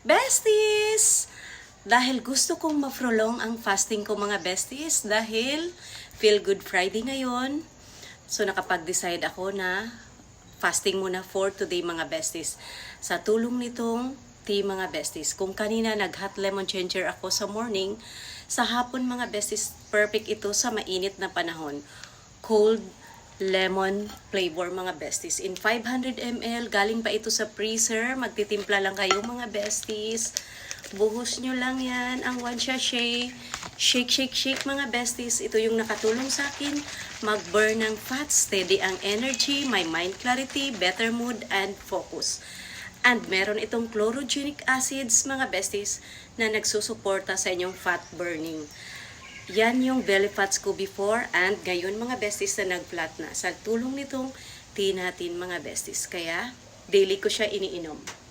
Besties! Dahil gusto kong ma-prolong ang fasting ko mga besties dahil Feel Good Friday ngayon. So nakapag-decide ako na fasting muna for today mga besties. Sa tulong nitong tea mga besties. Kung kanina nag-hot lemon ginger ako sa morning, sa hapon mga besties, perfect ito sa mainit na panahon. Cold lemon flavor mga besties. In 500 ml, galing pa ito sa freezer. Magtitimpla lang kayo mga besties. Buhos nyo lang yan ang 1 sachet. Shake, shake, shake mga besties. Ito yung nakatulong sa akin mag-burn ng fat, steady ang energy, my mind clarity, better mood, and focus. And meron itong chlorogenic acids mga besties na nagsusuporta sa inyong fat burning. Yan yung belly fats ko before and ngayon mga besties na nag-flat na. Sa tulong nitong tea natin mga besties. Kaya daily ko siya iniinom.